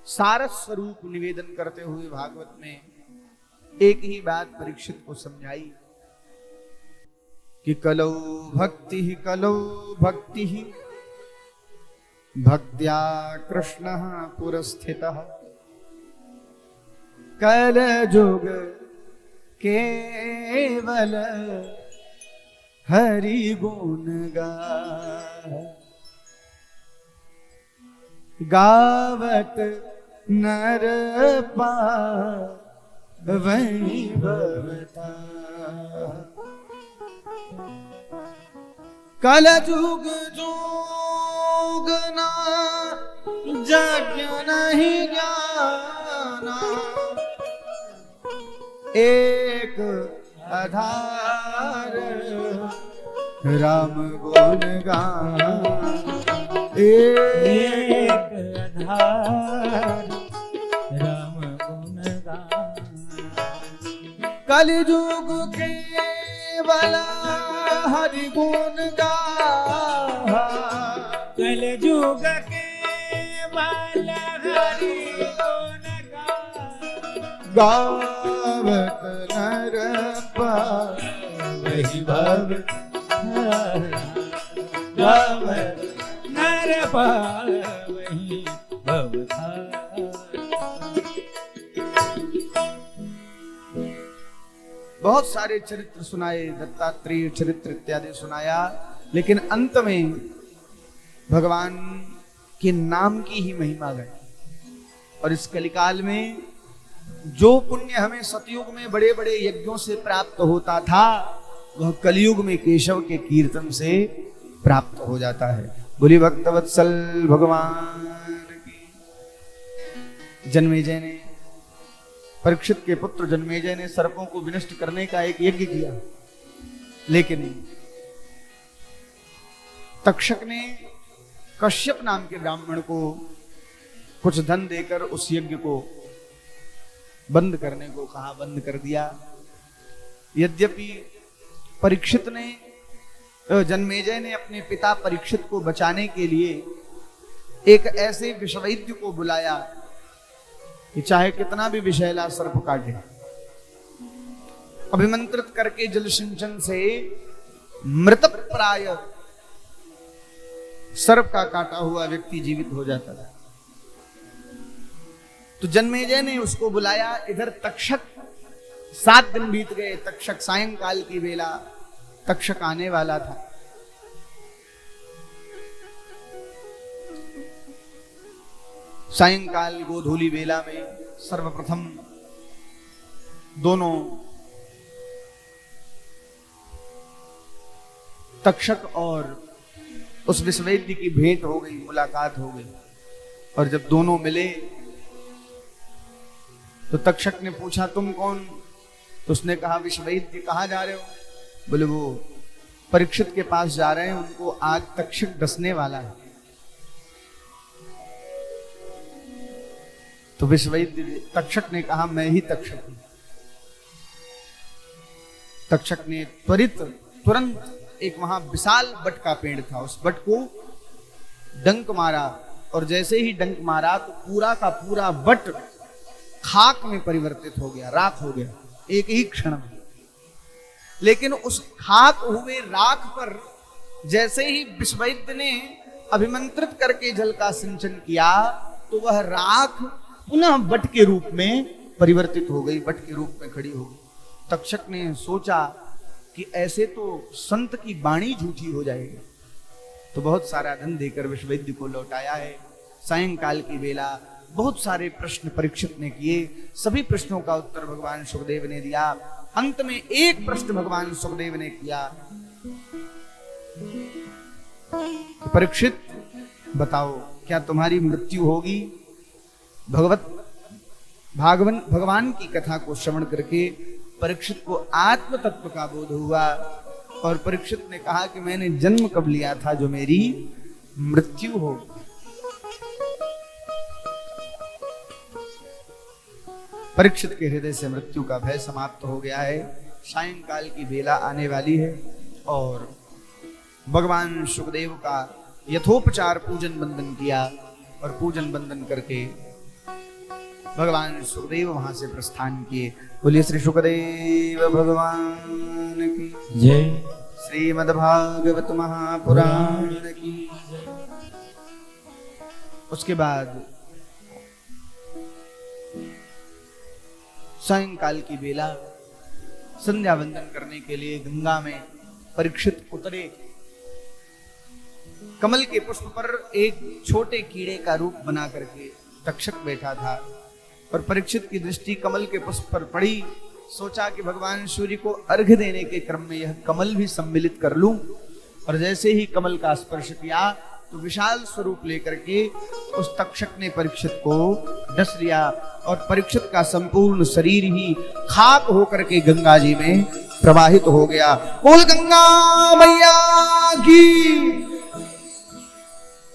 सारस स्वरूप निवेदन करते हुए भागवत में एक ही बात परीक्षित को समझाई कि कलौ भक्ति भक्त्या कृष्ण पुरस्थितः कलयुग केवल हरि गुण गावत नर पावनि भवता। कलयुग जोग ना यज्ञ नहीं ज्ञाना एक आधार राम गुण गान एक आधार राम गुण गान। कलयुग केवल हरि गुण गान कलयुग केवल हरि गुण गान। गावत नर पावहि भवता गावत नर पावहि भवता। बहुत सारे चरित्र सुनाए, दत्तात्रेय चरित्र इत्यादि सुनाया, लेकिन अंत में भगवान के नाम की ही महिमा गई। और इस कलिकाल में जो पुण्य हमें सतयुग में बड़े बड़े यज्ञों से प्राप्त होता था, वह कलयुग में केशव के कीर्तन से प्राप्त हो जाता है। बोली भक्तवत्सल भगवान की। जन्मेजय ने, परीक्षित के पुत्र जन्मेजय ने सर्पों को विनष्ट करने का एक यज्ञ किया, लेकिन तक्षक ने कश्यप नाम के ब्राह्मण को कुछ धन देकर उस यज्ञ को बंद करने को कहा, बंद कर दिया। यद्यपि परीक्षित ने, जन्मेजय ने अपने पिता परीक्षित को बचाने के लिए एक ऐसे विषवैद्य को बुलाया कि चाहे कितना भी विषैला सर्प काटे, अभिमंत्रित करके जल सिंचन से मृतप्राय सर्प का काटा हुआ व्यक्ति जीवित हो जाता था। तो जन्मेजय ने उसको बुलाया। इधर तक्षक, 7 दिन बीत गए, तक्षक सायंकाल की बेला तक्षक आने वाला था। सायंकाल गोधूली बेला में सर्वप्रथम दोनों तक्षक और उस विषवैद्य की भेंट हो गई, मुलाकात हो गई। और जब दोनों मिले तो तक्षक ने पूछा तुम कौन? तो उसने कहा विषवैद्य। कहाँ जा रहे हो? बोले वो परीक्षित के पास जा रहे हैं, उनको आज तक्षक डसने वाला है। तो विषवैद्य, तक्षक ने कहा मैं ही तक्षक हूं। तक्षक ने तुरंत एक वहां विशाल बट का पेड़ था, उस बट को डंक मारा, और जैसे ही डंक मारा तो पूरा का पूरा बट खाक में परिवर्तित हो गया, राख हो गया एक ही क्षण में। लेकिन उस खाक हुए राख पर जैसे ही विषवैद्य ने अभिमंत्रित करके जल का सिंचन किया तो वह राख पुनः बट के रूप में परिवर्तित हो गई, बट के रूप में खड़ी हो गई। तक्षक ने सोचा कि ऐसे तो संत की वाणी झूठी हो जाएगी, तो बहुत सारा धन देकर विषवैद्य को लौटाया है। सायंकाल की बेला बहुत सारे प्रश्न परीक्षित ने किए, सभी प्रश्नों का उत्तर भगवान सुखदेव ने दिया। अंत में एक प्रश्न भगवान सुखदेव ने किया, परीक्षित बताओ क्या तुम्हारी मृत्यु होगी? भगवान की कथा को श्रवण करके परीक्षित को आत्म तत्व का बोध हुआ, और परीक्षित ने कहा कि मैंने जन्म कब लिया था जो मेरी मृत्यु हो। परीक्षित के हृदय से मृत्यु का भय समाप्त हो गया है। सायंकाल की बेला आने वाली है और भगवान सुखदेव का यथोपचार पूजन बंदन किया, और पूजन बंदन करके भगवान सुखदेव वहां से प्रस्थान किए। बोलिए श्री सुखदेव भगवान की जय। श्रीमद्भागवत महापुराण की। उसके बाद सायंकाल की बेला संध्या वंदन करने के लिए गंगा में परीक्षित उतरे। कमल के पुष्प पर एक छोटे कीड़े का रूप बना करके तक्षक बैठा था और परीक्षित की दृष्टि कमल के पुष्प पर पड़ी। सोचा कि भगवान सूर्य को अर्घ्य देने के क्रम में यह कमल भी सम्मिलित कर लूं, और जैसे ही कमल का स्पर्श किया तो विशाल स्वरूप लेकर के उस तक्षक ने परीक्षित को डस लिया और परीक्षित का संपूर्ण शरीर ही खाक होकर के गंगा जी में प्रवाहित हो गया। बोल गंगा मैया की।